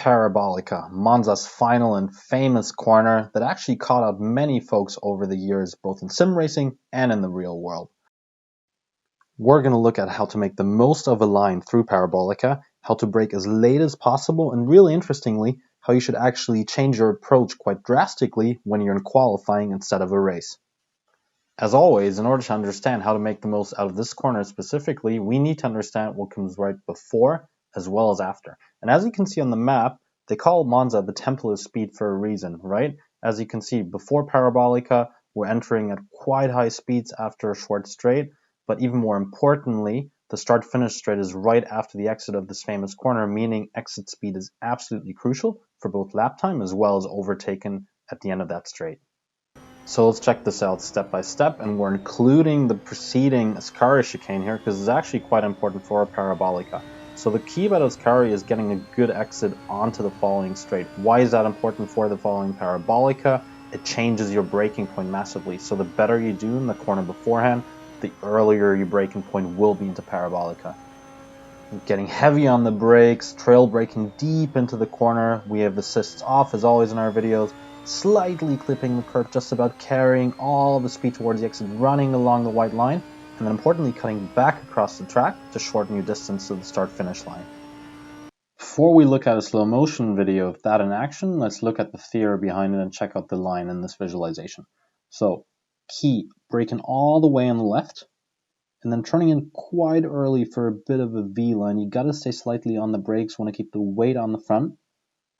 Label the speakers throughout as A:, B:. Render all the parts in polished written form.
A: Parabolica, Monza's final and famous corner that actually caught out many folks over the years, both in sim racing and in the real world. We're going to look at how to make the most of a line through Parabolica, how to brake as late as possible, and really interestingly, how you should actually change your approach quite drastically when you're in qualifying instead of a race. As always, in order to understand how to make the most out of this corner specifically, we need to understand what comes right before as well as after. And as you can see on the map, they call Monza the Temple of Speed for a reason, right? As you can see, before Parabolica, we're entering at quite high speeds after a short straight, but even more importantly, the start-finish straight is right after the exit of this famous corner, meaning exit speed is absolutely crucial for both lap time as well as overtaken at the end of that straight. So let's check this out step by step, and we're including the preceding Ascari chicane here because it's actually quite important for Parabolica. So the key about Ascari is getting a good exit onto the following straight. Why is that important for the following Parabolica? It changes your braking point massively. So the better you do in the corner beforehand, the earlier your braking point will be into Parabolica. Getting heavy on the brakes, trail braking deep into the corner. We have assists off as always in our videos. Slightly clipping the curb, just about carrying all the speed towards the exit, running along the white line, and then importantly cutting back across the track to shorten your distance to the start-finish line. Before we look at a slow motion video of that in action, let's look at the theory behind it and check out the line in this visualization. So, key, braking all the way on the left, and then turning in quite early for a bit of a V-line. You gotta stay slightly on the brakes, want to keep the weight on the front,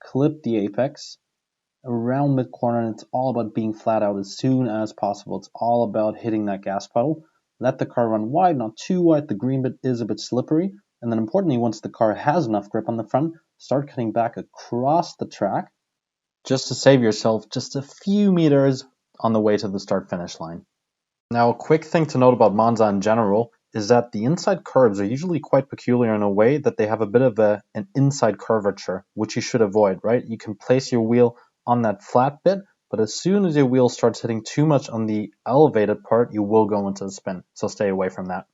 A: clip the apex, around mid-corner, and it's all about being flat out as soon as possible. It's all about hitting that gas pedal. Let the car run wide, not too wide. The green bit is a bit slippery. And then importantly, once the car has enough grip on the front, start cutting back across the track just to save yourself just a few meters on the way to the start-finish line. Now, a quick thing to note about Monza in general is that the inside curves are usually quite peculiar in a way that they have a bit of an inside curvature, which you should avoid, right? You can place your wheel on that flat bit, but as soon as your wheel starts hitting too much on the elevated part, you will go into a spin, so stay away from that.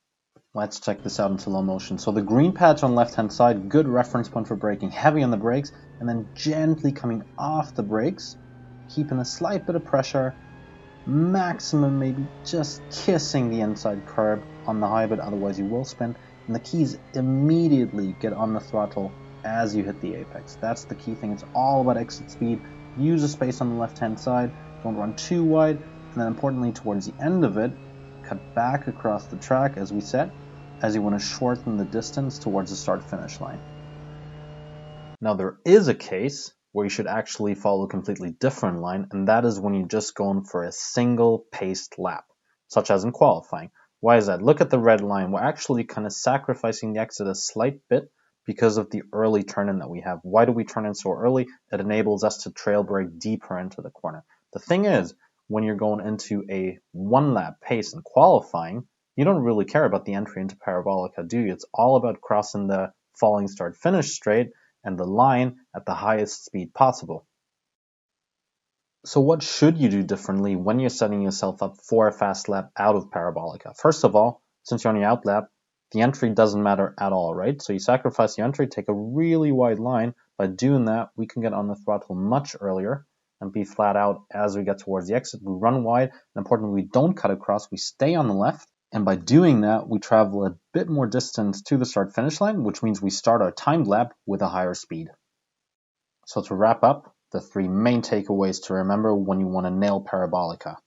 A: Let's check this out in slow motion. So the green patch on the left-hand side, good reference point for braking, heavy on the brakes, and then gently coming off the brakes, keeping a slight bit of pressure, maximum maybe just kissing the inside curb on the high bit, otherwise you will spin, and the keys immediately get on the throttle as you hit the apex. That's the key thing. It's all about exit speed. Use a space on the left-hand side, don't run too wide, and then importantly towards the end of it, cut back across the track as we said, as you want to shorten the distance towards the start-finish line. Now there is a case where you should actually follow a completely different line, and that is when you're just going for a single paced lap, such as in qualifying. Why is that? Look at the red line. We're actually kind of sacrificing the exit a slight bit because of the early turn-in that we have. Why do we turn in so early? It enables us to trail brake deeper into the corner. The thing is, when you're going into a one-lap pace in qualifying, you don't really care about the entry into Parabolica, do you? It's all about crossing the falling start-finish straight and the line at the highest speed possible. So what should you do differently when you're setting yourself up for a fast lap out of Parabolica? First of all, since you're on your out lap, the entry doesn't matter at all, right? So you sacrifice the entry, take a really wide line. By doing that, we can get on the throttle much earlier and be flat out as we get towards the exit. We run wide, and importantly, we don't cut across, we stay on the left. And by doing that, we travel a bit more distance to the start-finish line, which means we start our timed lap with a higher speed. So to wrap up, the three main takeaways to remember when you want to nail Parabolica.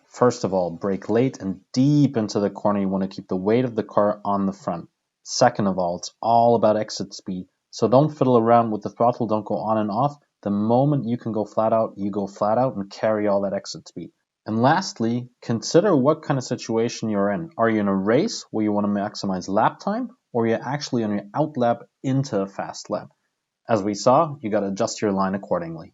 A: First of all, brake late and deep into the corner. You want to keep the weight of the car on the front. Second of all, it's all about exit speed. So don't fiddle around with the throttle, don't go on and off. The moment you can go flat out, you go flat out and carry all that exit speed. And lastly, consider what kind of situation you're in. Are you in a race where you want to maximize lap time, or are you actually on your out lap into a fast lap? As we saw, you got to adjust your line accordingly.